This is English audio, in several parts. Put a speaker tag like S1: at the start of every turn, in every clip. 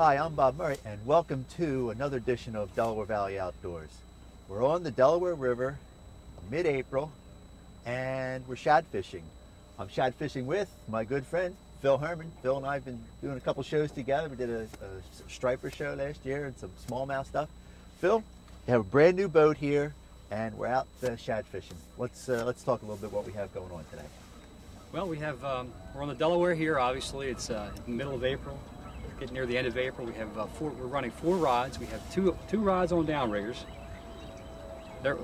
S1: Hi, I'm Bob Murray, and welcome to another edition of Delaware Valley Outdoors. We're on the Delaware River, mid-April, and we're shad fishing. I'm shad fishing with my good friend, Phil Herman. Phil and I have been doing a couple shows together. We did a striper show last year and some smallmouth stuff. Phil, you have a brand new boat here, and we're out shad fishing. Let's talk a little bit what we have going on today.
S2: Well, we have we're on the Delaware here. Obviously, it's in the middle of April, getting near the end of April. We have we're running 4 rods. We have two rods on Downriggers.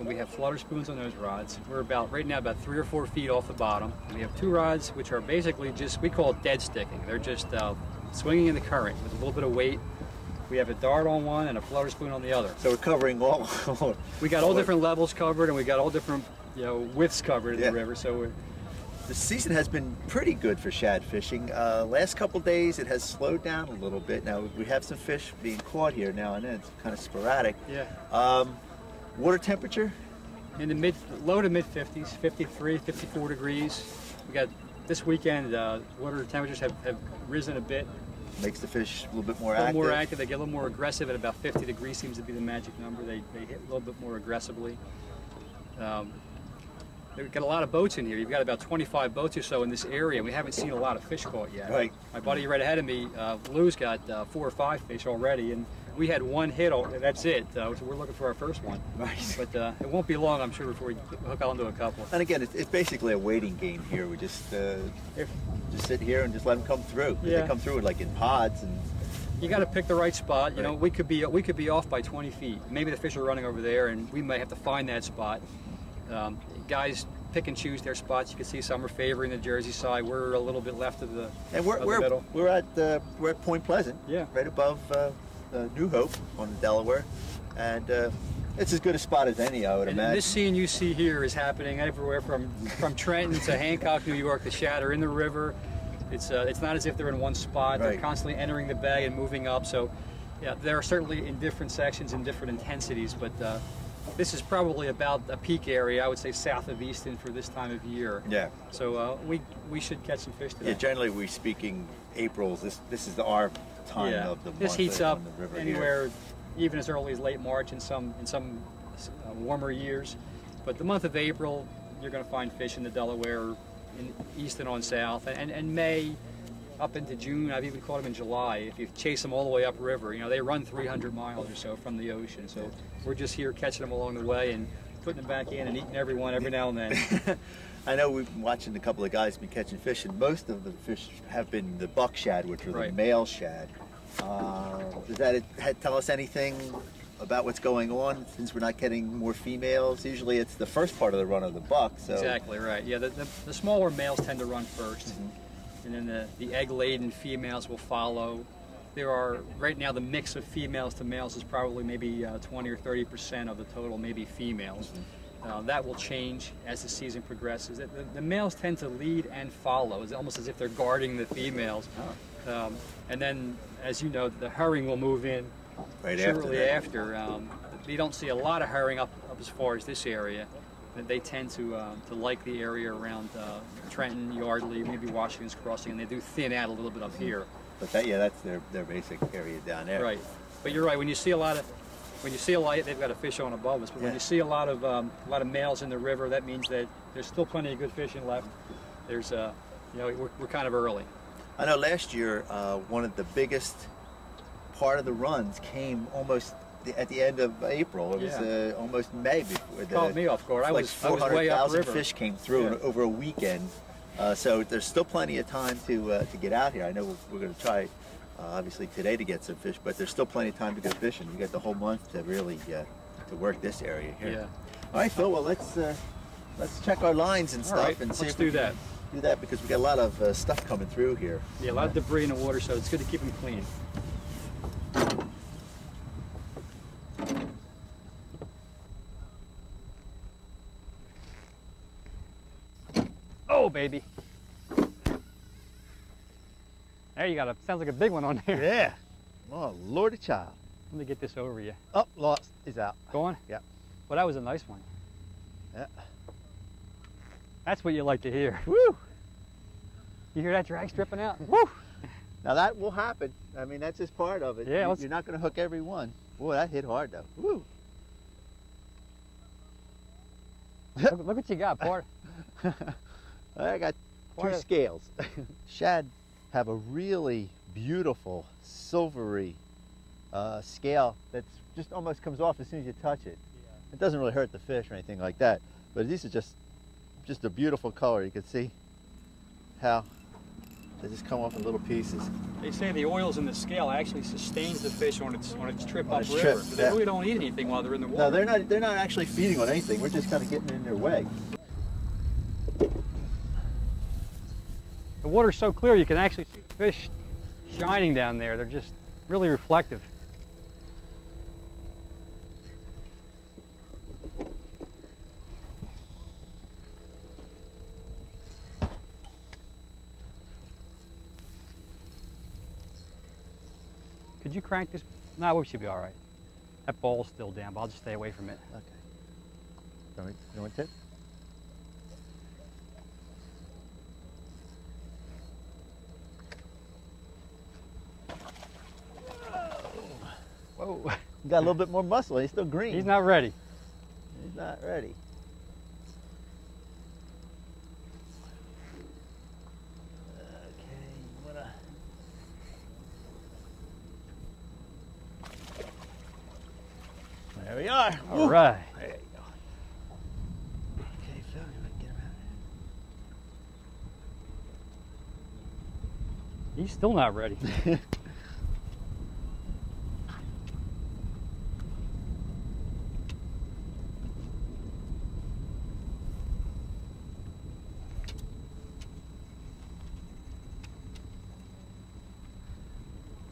S2: We have flutter spoons on those rods. We're right now about 3 or 4 feet off the bottom. We have 2 rods which are basically just, we call it dead sticking. They're just swinging in the current with a little bit of weight. We have a dart on one and a flutter spoon on the other.
S1: So we're covering all.
S2: We got all different levels covered, and we got all different widths covered in the river. So
S1: the season has been pretty good for shad fishing. Last couple days it has slowed down a little bit. Now we have some fish being caught here now and then. It's kind of sporadic.
S2: Yeah.
S1: Water temperature?
S2: In the low to mid 50s, 53, 54 degrees. We got this weekend. Water temperatures have risen a bit.
S1: Makes the fish a little bit more
S2: active.
S1: active.
S2: More active. They get a little more aggressive at about 50 degrees. Seems to be the magic number. They hit a little bit more aggressively. We've got a lot of boats in here. You've got about 25 boats or so in this area. We haven't seen a lot of fish caught yet.
S1: Right.
S2: My buddy right ahead of me, Lou's got 4 or 5 fish already, and we had 1 hit. That's it. So we're looking for our first one.
S1: Right.
S2: But it won't be long, I'm sure, before we hook onto a couple.
S1: And again, it's basically a waiting game here. We just sit here and just let them come through.
S2: Yeah.
S1: They come through like in pods and.
S2: You got to pick the right spot. You
S1: right.
S2: know, we could be off by 20 feet. Maybe the fish are running over there, and we may have to find that spot. Guys pick and choose their spots. You can see some are favoring the Jersey side. We're a little bit left of the middle.
S1: We're at Point Pleasant.
S2: Yeah.
S1: Right above New Hope on the Delaware, and it's as good a spot as any, I would imagine.
S2: This scene you see here is happening everywhere from Trenton to Hancock, New York. The shad are in the river. It's not as if they're in one spot.
S1: Right.
S2: They're constantly entering the bay and moving up. So, yeah, they're certainly in different sections and different intensities, but this is probably about a peak area, I would say, south of Easton for this time of year.
S1: Yeah.
S2: So we should catch some fish today.
S1: Yeah, generally we're speaking April's. This is our time of the month.
S2: This heats up
S1: on the river
S2: anywhere,
S1: here.
S2: even as early as late March in some warmer years. But the month of April, you're going to find fish in the Delaware, in Easton on south, and May up into June. I've even caught them in July. If you chase them all the way upriver, they run 300 miles or so from the ocean. So we're just here catching them along the way and putting them back in and eating every one every now and then.
S1: I know we've been watching a couple of guys be catching fish, and most of the fish have been the buck shad, which are the male shad. Does that tell us anything about what's going on, since we're not getting more females? Usually it's the first part of the run of the buck. So.
S2: Exactly right. Yeah, the smaller males tend to run first.
S1: Mm-hmm.
S2: And then the egg-laden females will follow. There are, right now, the mix of females to males is probably maybe 20 or 30% of the total, maybe females. Mm-hmm. That will change as the season progresses. The males tend to lead and follow. It's almost as if they're guarding the females. Oh. And then, as you know, the herring will move in shortly after. You don't see a lot of herring up as far as this area. They tend to like the area around Trenton, Yardley, maybe Washington's Crossing, and they do thin out a little bit up here.
S1: But that's their basic area down there.
S2: Right. But you're right. When you see a light, they've got a fish on above us. But when you see a lot of males in the river, that means that there's still plenty of good fishing left. There's we're kind of early.
S1: I know last year one of the biggest part of the runs came almost at the end of April. It was almost May before.
S2: Caught me off guard. I was way
S1: 400,000 fish came through over a weekend. So there's still plenty of time to get out here. I know we're going to try, obviously today, to get some fish, but there's still plenty of time to go fishing. You got the whole month to really to work this area here.
S2: Yeah.
S1: All right, Phil. Well, let's check our lines and stuff and see if we can do that, because we got a lot of stuff coming through here.
S2: Yeah, a lot of debris in the water, so it's good to keep them clean. Oh, baby. There you got sounds like a big one on there.
S1: Yeah. Oh, Lordy child.
S2: Let me get this over you.
S1: Oh, lost. He's out.
S2: Going?
S1: Yeah.
S2: Well, that was a nice one.
S1: Yeah.
S2: That's what you like to hear.
S1: Woo!
S2: You hear that drag stripping out? Woo!
S1: Now that will happen. I mean, that's just part of it.
S2: Yeah,
S1: You're not going to hook every one. Boy, that hit hard though. Woo!
S2: Look what you got, Port.
S1: I got two scales. Shad have a really beautiful silvery scale that just almost comes off as soon as you touch it. Yeah. It doesn't really hurt the fish or anything like that, but these are just a beautiful color. You can see how they just come off in little pieces.
S2: They say the oils in the scale actually sustains the fish on its trip upriver.
S1: Trip,
S2: But they really don't eat anything while they're in the water.
S1: No, they're not actually feeding on anything. We're just kind of getting in their way.
S2: The water's so clear you can actually see the fish shining down there. They're just really reflective. Could you crank this? No, we should be all right. That ball's still down, but I'll just stay away from it.
S1: Okay. You want tip?
S2: Whoa.
S1: He got a little bit more muscle. He's still green.
S2: He's not ready.
S1: He's not ready. There we are.
S2: All right.
S1: There you go. Okay, Phil, you want to get him out of
S2: He's still not ready.
S1: there?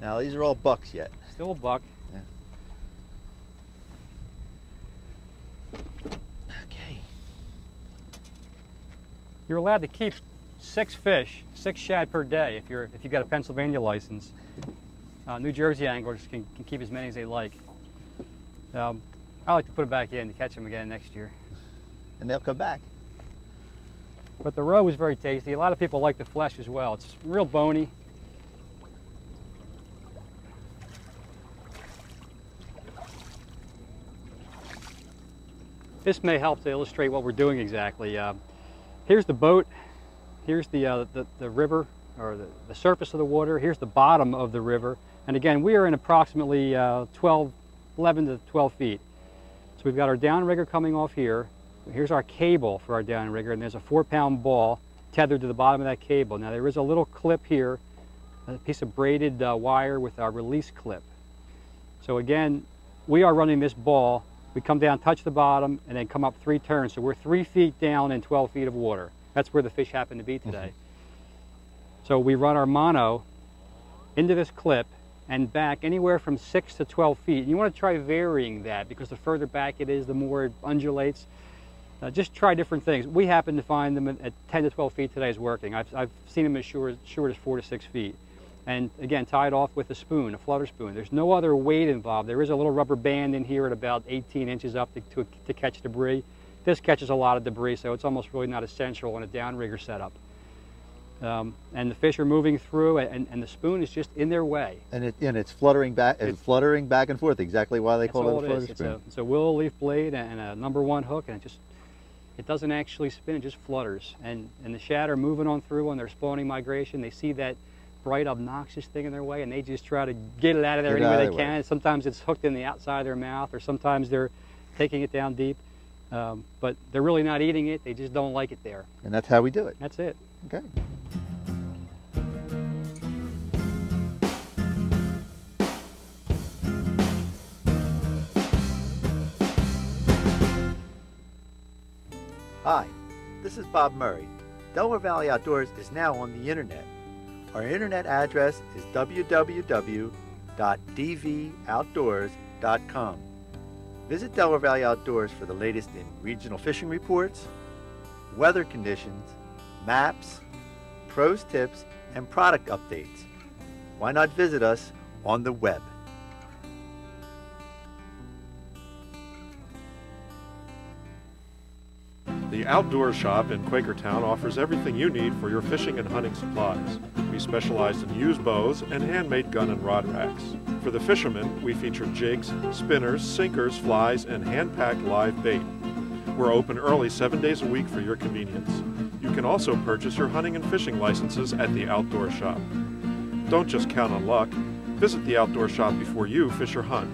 S1: Now these are all bucks yet.
S2: Still a buck.
S1: Yeah. Okay.
S2: You're allowed to keep 6 fish, 6 shad per day if you've got a Pennsylvania license. New Jersey anglers can keep as many as they like. I like to put it back in to catch them again next year.
S1: And they'll come back.
S2: But the roe is very tasty. A lot of people like the flesh as well. It's real bony. This may help to illustrate what we're doing exactly. Here's the boat. Here's the river, or the surface of the water. Here's the bottom of the river. And again, we are in approximately 11 to 12 feet. So we've got our downrigger coming off here. Here's our cable for our downrigger, and there's a 4-pound ball tethered to the bottom of that cable. Now there is a little clip here, a piece of braided wire with our release clip. So again, we are running this ball. We come down, touch the bottom, and then come up 3 turns. So we're 3 feet down in 12 feet of water. That's where the fish happen to be today. So we run our mono into this clip and back anywhere from 6 to 12 feet. And you want to try varying that, because the further back it is, the more it undulates. Just try different things. We happen to find them at 10 to 12 feet today is working. I've seen them as short as 4 to 6 feet. And again, tied off with a spoon, a flutter spoon. There's no other weight involved. There is a little rubber band in here at about 18 inches up to catch debris. This catches a lot of debris, so it's almost really not essential in a downrigger setup. And the fish are moving through, and the spoon is just in their way.
S1: And it's fluttering back, fluttering back and forth. Exactly why they call it a flutter spoon.
S2: It's a willow leaf blade and a #1 hook, and it doesn't actually spin. It just flutters. And the shad are moving on through on their spawning migration. They see that bright, obnoxious thing in their way, and they just try to get it out of there any way they can. Sometimes it's hooked in the outside of their mouth, or sometimes they're taking it down deep. But they're really not eating it. They just don't like it there.
S1: And that's how we do it.
S2: That's it.
S1: Okay. Hi, this is Bob Murray. Delaware Valley Outdoors is now on the internet. Our internet address is www.dvoutdoors.com. Visit Delaware Valley Outdoors for the latest in regional fishing reports, weather conditions, maps, pros tips, and product updates. Why not visit us on the web?
S3: The Outdoor Shop in Quakertown offers everything you need for your fishing and hunting supplies. We specialize in used bows and handmade gun and rod racks. For the fishermen, we feature jigs, spinners, sinkers, flies, and hand-packed live bait. We're open early 7 days a week for your convenience. You can also purchase your hunting and fishing licenses at the Outdoor Shop. Don't just count on luck. Visit the Outdoor Shop before you fish or hunt.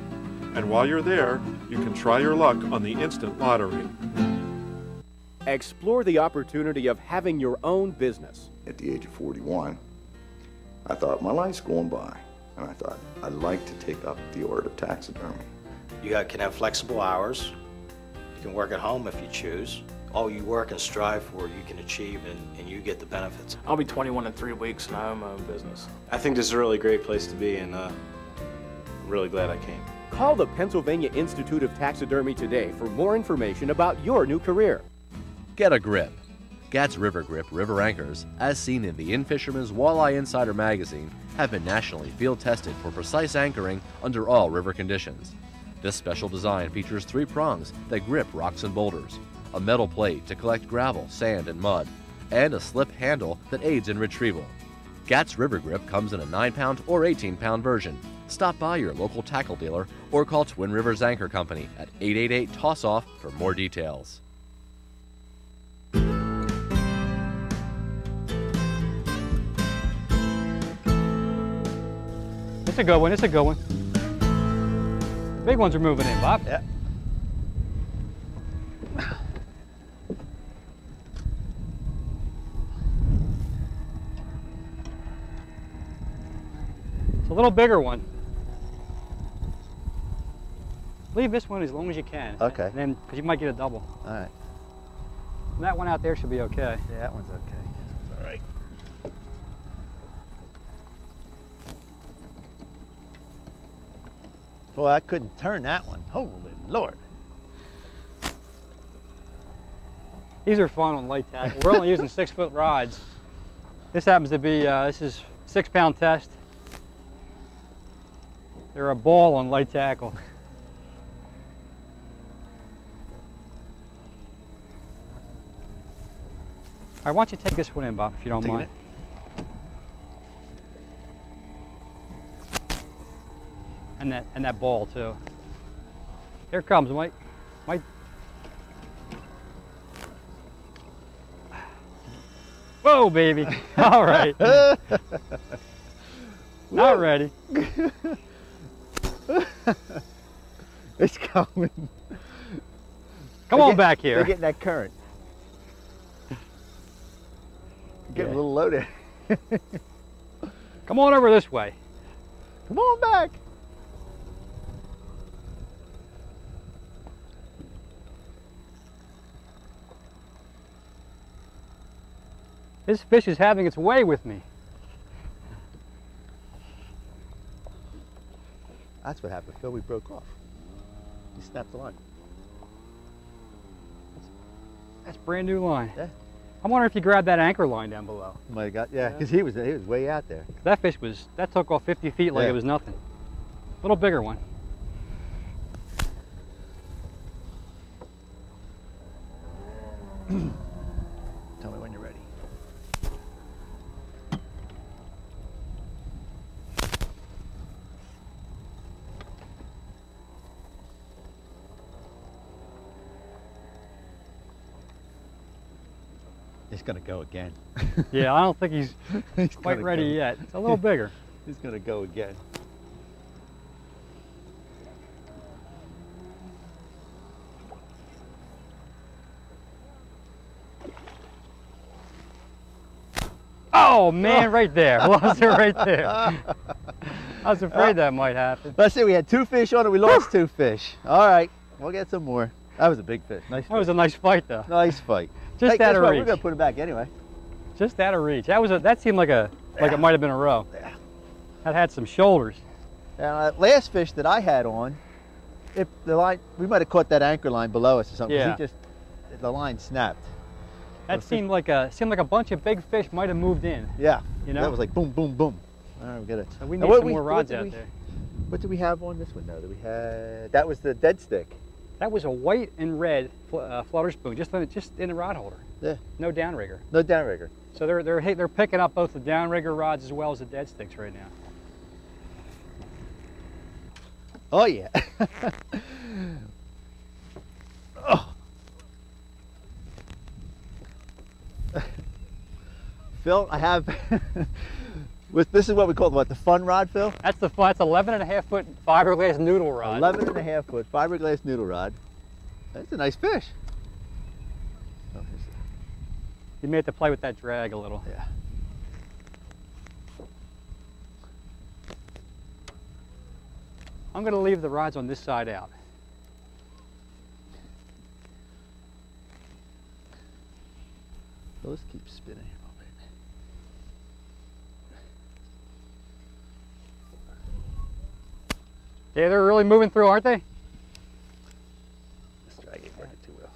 S3: And while you're there, you can try your luck on the instant lottery.
S4: Explore the opportunity of having your own business.
S5: At the age of 41, I thought my life's going by, and I thought I'd like to take up the art of taxidermy.
S6: You can have flexible hours. You can work at home if you choose. All you work and strive for, you can achieve, and you get the benefits.
S7: I'll be 21 in 3 weeks, and I own my own business.
S8: I think this is a really great place to be, and I'm really glad I came.
S4: Call the Pennsylvania Institute of Taxidermy today for more information about your new career.
S9: Get a grip. Gatt's River Grip river anchors, as seen in the In-Fisherman's Walleye Insider magazine, have been nationally field tested for precise anchoring under all river conditions. This special design features 3 prongs that grip rocks and boulders, a metal plate to collect gravel, sand, and mud, and a slip handle that aids in retrieval. Gatt's River Grip comes in a 9-pound or 18-pound version. Stop by your local tackle dealer or call Twin Rivers Anchor Company at 888-TOSS-OFF for more details.
S2: It's a good one, it's a good one. The big ones are moving in, Bob.
S1: Yeah.
S2: It's a little bigger one. Leave this one as long as you can.
S1: Okay.
S2: And then, because you might get a double.
S1: All right.
S2: And that one out there should be okay.
S1: Yeah, that one's okay. That's all right. Boy, I couldn't turn that one. Holy Lord.
S2: These are fun on light tackle. We're only using 6-foot rods. This happens to be, this is 6-pound test. They're a ball on light tackle. All right, why don't you take this one in, Bob, if you don't mind. And that ball too. Here it comes, Mike. Mike. Whoa, baby. All right. Not ready.
S1: It's coming.
S2: Come on back here.
S1: They're getting that current. Getting a little loaded.
S2: Come on over this way.
S1: Come on back.
S2: This fish is having its way with me.
S1: That's what happened, Phil. We broke off. You snapped the line.
S2: That's brand new line.
S1: Yeah.
S2: I wonder if you grabbed that anchor line down below.
S1: Might have got, yeah, because he was way out there.
S2: That fish that took off 50 feet like it was nothing. A little bigger one.
S1: Tell me when you're ready. He's gonna go again.
S2: Yeah, I don't think he's quite ready yet. It's a little bigger.
S1: He's gonna go again.
S2: Oh man, right there. Lost it right there. I was afraid that might happen.
S1: Let's see, we had 2 fish on it, we lost 2 fish. All right, we'll get some more. That was a big fish. Nice.
S2: That was a nice fight though.
S1: Nice fight.
S2: Just out of reach.
S1: We're gonna put it back anyway.
S2: Just out of reach. That seemed like it might have been a row.
S1: Yeah.
S2: That had some shoulders.
S1: Now, that last fish that I had on, if the line, we might have caught that anchor line below us or something.
S2: Yeah.
S1: The line snapped.
S2: That seemed like a bunch of big fish might have moved in.
S1: Yeah.
S2: You know?
S1: That was like boom, boom, boom. All right, we got it.
S2: So we need some more rods out there.
S1: What did we have on this one though? That we had, that was the dead stick.
S2: That was a white and red flutter spoon, just in the rod holder.
S1: Yeah.
S2: No downrigger.
S1: No downrigger.
S2: So they're picking up both the downrigger rods as well as the dead sticks right now.
S1: Oh yeah. Oh. Phil, I have. This is what we call the fun rod, Phil.
S2: That's the fun. That's 11.5-foot fiberglass noodle rod.
S1: 11.5-foot fiberglass noodle rod. That's a nice fish. Oh,
S2: you may have to play with that drag a little.
S1: Yeah.
S2: I'm going to leave the rods on this side out.
S1: So let's keep spinning here a little bit.
S2: Yeah, they're really moving through, aren't they?
S1: This drag ain't working too well.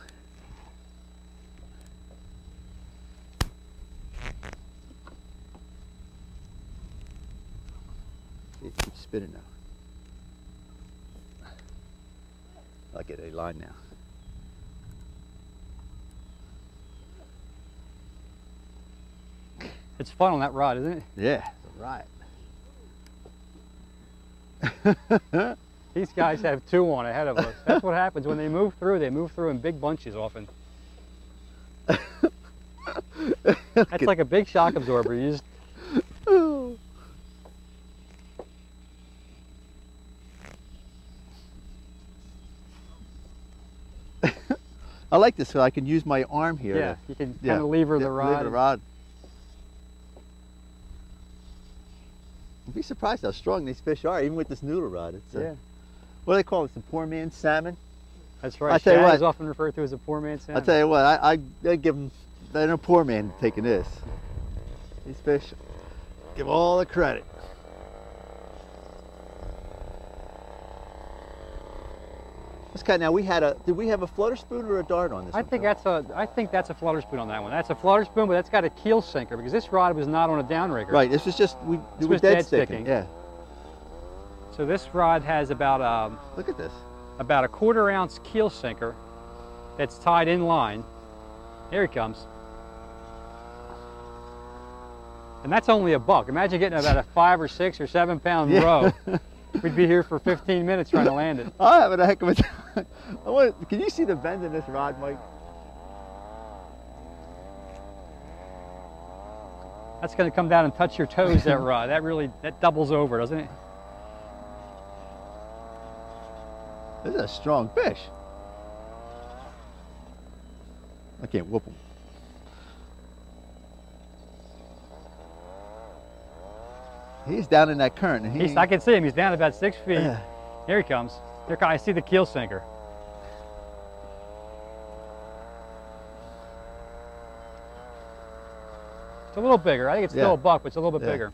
S1: It keeps spinning now. I'll get a line now.
S2: It's fun on that rod, isn't it?
S1: Yeah, right.
S2: These guys have two on ahead of us. That's what happens when they move through. They move through in big bunches often. That's like a big shock absorber. You just...
S1: I like this so I can use my arm here.
S2: Yeah, you can kind of lever the rod.
S1: Lever the rod. You'd be surprised how strong these fish are, even with this noodle rod. It's
S2: yeah.
S1: What do they call it? The poor man's salmon?
S2: That's right.
S1: Shad
S2: Shad is often referred to as a poor man's salmon.
S1: I'll tell you what, I give them, they're no poor man taking this. These fish, give all the credit. This guy, now did we have a flutter spoon or a dart on this
S2: I
S1: one?
S2: think that's a flutter spoon on that one. That's a flutter spoon, but that's got a keel sinker because this rod was not on a downrigger.
S1: Right, this was just, we were dead sticking. Yeah.
S2: So this rod has about
S1: look at this.
S2: About a 1/4 ounce keel sinker that's tied in line. Here he comes. And that's only a buck. Imagine getting about a 5 or 6 or 7 pound row. We'd be here for 15 minutes trying to land it.
S1: I'm having a heck of a time. Can you see the bend in this rod, Mike?
S2: That's going to come down and touch your toes, that rod. That doubles over, doesn't it?
S1: This is a strong fish. I can't whoop him. He's down in that current. And
S2: I can see him. He's down about 6 feet. Here he comes. I see the keel sinker. It's a little bigger. I think it's still a buck, but it's a little bit bigger.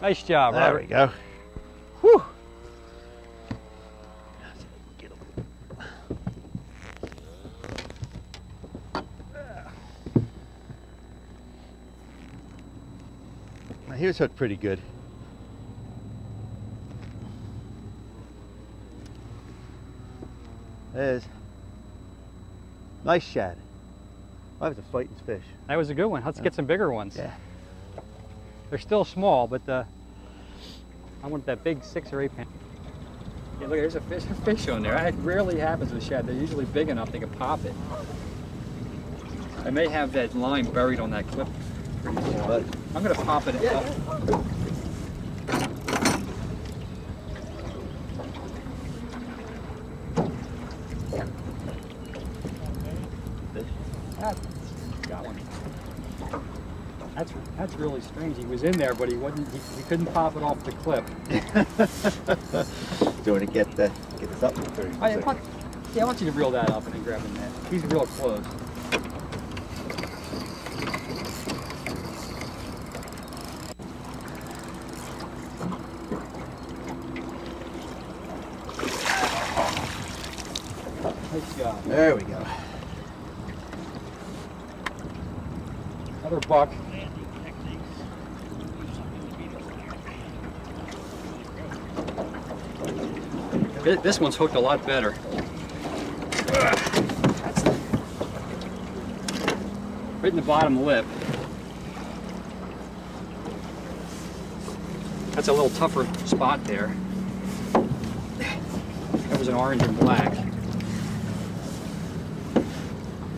S2: Nice job, Robert.
S1: There we go. Whew. Now he was hooked pretty good. There's nice shad. That was a fighting fish.
S2: That was a good one. Let's get some bigger ones.
S1: Yeah.
S2: They're still small, but I want that big 6 or 8 pound. Yeah, look, there's a fish on there. It rarely happens with shad. They're usually big enough they can pop it. I may have that line buried on that clip. But I'm going to pop it up. Got one. That's really strange. He was in there, but he couldn't pop it off the clip.
S1: Do you want to get this up?
S2: I want you to reel that up and then grab the net. He's real close.
S1: There we go.
S2: Another buck. This one's hooked a lot better. Right in the bottom lip. That's a little tougher spot there. That was an orange and black.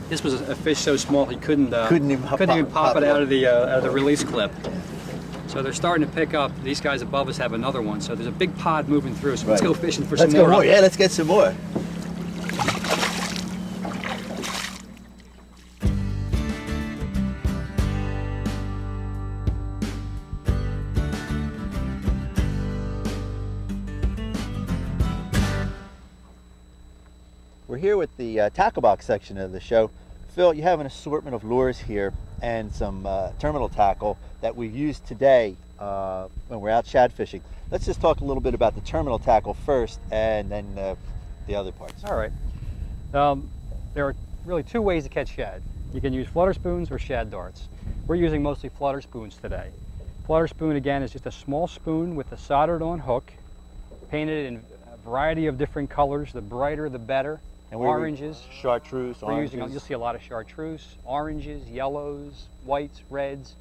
S2: This was a fish so small he couldn't even pop it out of the release clip. So they're starting to pick up. These guys above us have another one. So there's a big pod moving through. So let's go fishing for some more.
S1: Let's go more. Yeah, let's get some more. We're here with the tackle box section of the show. Phil, you have an assortment of lures here and some terminal tackle that we've used today when we're out shad fishing. Let's just talk a little bit about the terminal tackle first and then the other parts.
S2: All right. There are really two ways to catch shad. You can use flutter spoons or shad darts. We're using mostly flutter spoons today. Flutter spoon, again, is just a small spoon with a soldered on hook, painted in a variety of different colors. The brighter, the better.
S1: And
S2: oranges.
S1: Chartreuse, oranges.
S2: You'll see a lot of chartreuse, oranges, yellows, whites, reds.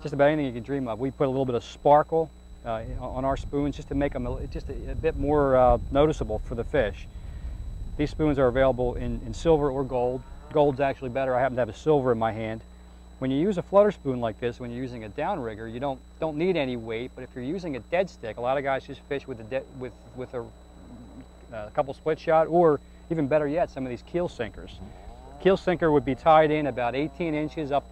S2: Just about anything you can dream of. We put a little bit of sparkle on our spoons just to make them just a bit more noticeable for the fish. These spoons are available in silver or gold. Gold's actually better. I happen to have a silver in my hand. When you use a flutter spoon like this, when you're using a downrigger, you don't need any weight. But if you're using a dead stick, a lot of guys just fish with a couple split shot, or even better yet, some of these keel sinkers. Keel sinker would be tied in about 18 inches up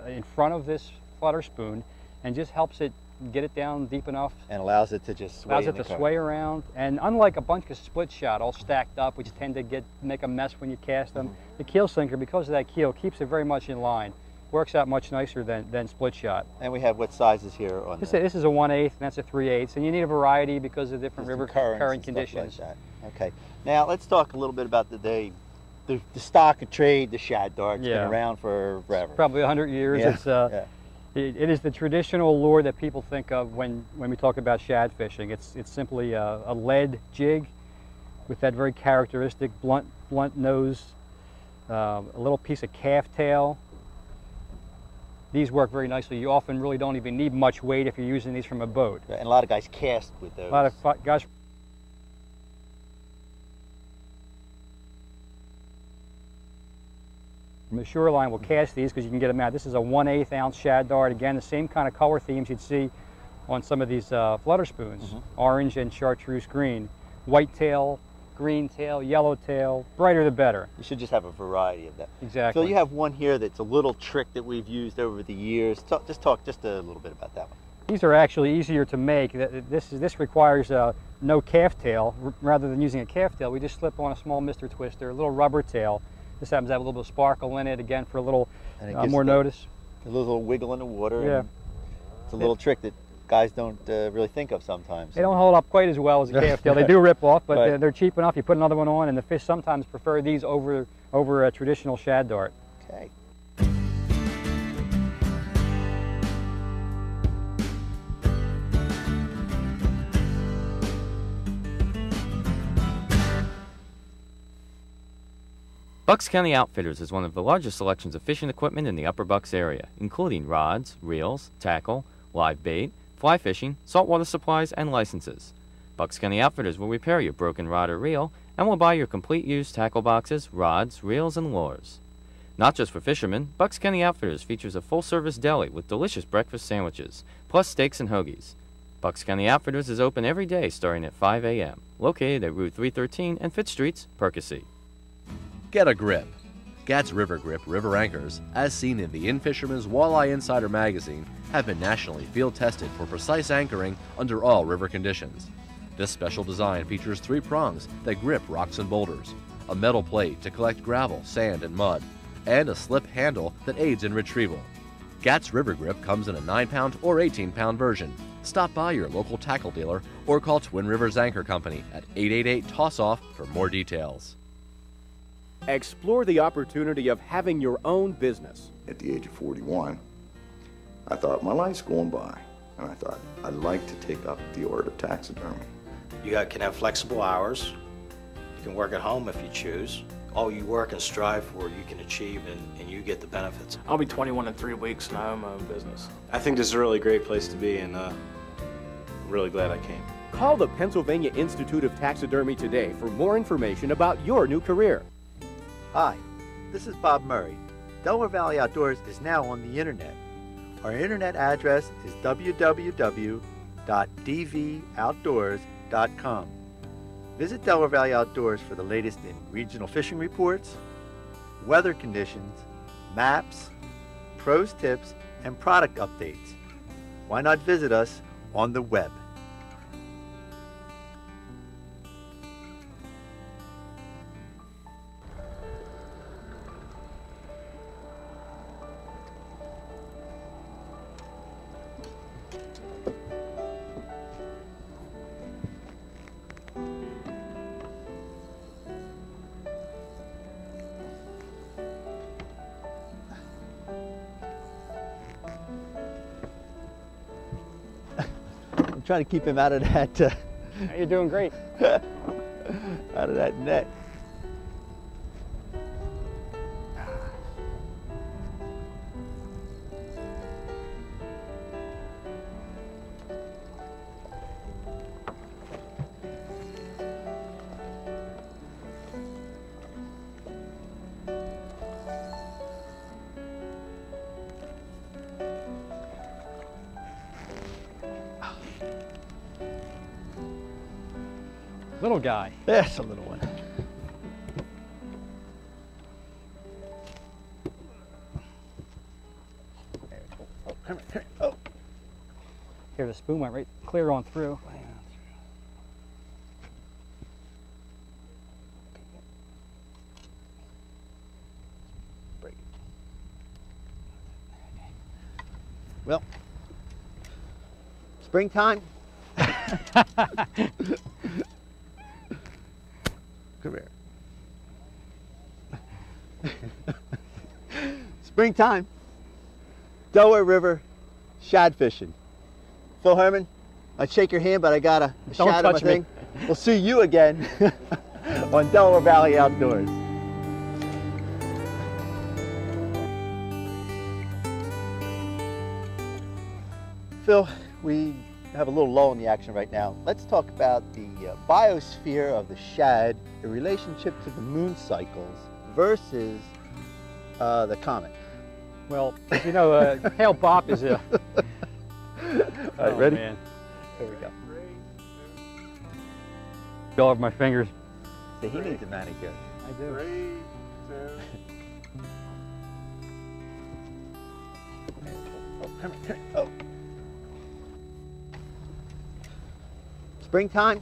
S2: in front of this flutter spoon, and just helps it get it down deep enough.
S1: And allows it to just sway.
S2: Allows it to sway around. And unlike a bunch of split shot all stacked up, which tend to make a mess when you cast them, the keel sinker, because of that keel, keeps it very much in line. Works out much nicer than split shot.
S1: And we have what sizes here on
S2: this is a 1/8 and that's a 3/8, and you need a variety because of different river current conditions.
S1: Like that. Okay, now let's talk a little bit about the stock of trade, the shad dart. It's been around for forever.
S2: Probably 100 years.
S1: Yeah.
S2: It is the traditional lure that people think of when we talk about shad fishing. It's simply a lead jig with that very characteristic blunt nose, a little piece of calf tail. These work very nicely. You often really don't even need much weight if you're using these from a boat.
S1: And a lot of guys cast with those.
S2: A lot of guys. From the shoreline will cast these because you can get them out. This is a 1/8 ounce shad dart. Again, the same kind of color themes you'd see on some of these flutter spoons. Orange and chartreuse green. White tail, green tail, yellow tail, brighter the better.
S1: You should just have a variety of that.
S2: Exactly.
S1: So you have one here that's a little trick that we've used over the years. Talk just a little bit about that one.
S2: These are actually easier to make. This requires no calf tail. Rather than using a calf tail, we just slip on a small Mr. Twister, a little rubber tail. This happens to have a little bit of sparkle in it, again, for a little more notice.
S1: A little wiggle in the water.
S2: Yeah.
S1: It's a little trick that guys don't really think of sometimes.
S2: They don't hold up quite as well as a calf tail. They do rip off, but they're cheap enough. You put another one on, and the fish sometimes prefer these over a traditional shad dart.
S1: Okay.
S10: Bucks County Outfitters is one of the largest selections of fishing equipment in the Upper Bucks area, including rods, reels, tackle, live bait, fly fishing, saltwater supplies, and licenses. Bucks County Outfitters will repair your broken rod or reel and will buy your complete used tackle boxes, rods, reels, and lures. Not just for fishermen, Bucks County Outfitters features a full-service deli with delicious breakfast sandwiches, plus steaks and hoagies. Bucks County Outfitters is open every day starting at 5 a.m., located at Route 313 and Fitz Streets, Percy.
S9: Get a grip. Gadd's River Grip river anchors, as seen in the In-Fisherman's Walleye Insider magazine, have been nationally field tested for precise anchoring under all river conditions. This special design features 3 prongs that grip rocks and boulders, a metal plate to collect gravel, sand, and mud, and a slip handle that aids in retrieval. Gadd's River Grip comes in a 9-pound or 18-pound version. Stop by your local tackle dealer or call Twin Rivers Anchor Company at 888-TOSS-OFF for more details.
S4: Explore the opportunity of having your own business.
S5: At the age of 41, I thought my life's going by, and I thought I'd like to take up the art of taxidermy.
S6: You can have flexible hours. You can work at home if you choose. All you work and strive for, you can achieve, and you get the benefits.
S7: I'll be 21 in 3 weeks and I own my own business.
S8: I think this is a really great place to be, and I'm really glad I came.
S4: Call the Pennsylvania Institute of Taxidermy today for more information about your new career.
S1: Hi, this is Bob Murray. Delaware Valley Outdoors is now on the internet. Our internet address is www.dvoutdoors.com. Visit Delaware Valley Outdoors for the latest in regional fishing reports, weather conditions, maps, pros tips, and product updates. Why not visit us on the web? I'm trying to keep him out of that.
S2: You're doing great.
S1: Out of that net.
S2: Little guy.
S1: That's a little one. Oh, come here. Oh.
S2: Here, the spoon went right clear on through.
S1: Break it. Well, springtime. Come here. Springtime. Delaware River, shad fishing. Phil Herman, I'd shake your hand, but I got a shad on my thing. We'll see you again on Delaware Valley Outdoors. Phil, we have a little lull in the action right now. Let's talk about the biosphere of the shad in relationship to the moon cycles versus the comet.
S2: Well, you know, Hail Bop is a...
S1: All right, ready?
S2: Man.
S1: Here we go.
S2: All over my fingers.
S1: See, he needs a manicure.
S2: I do.
S1: 3, 2. Oh, come here. Oh. Springtime.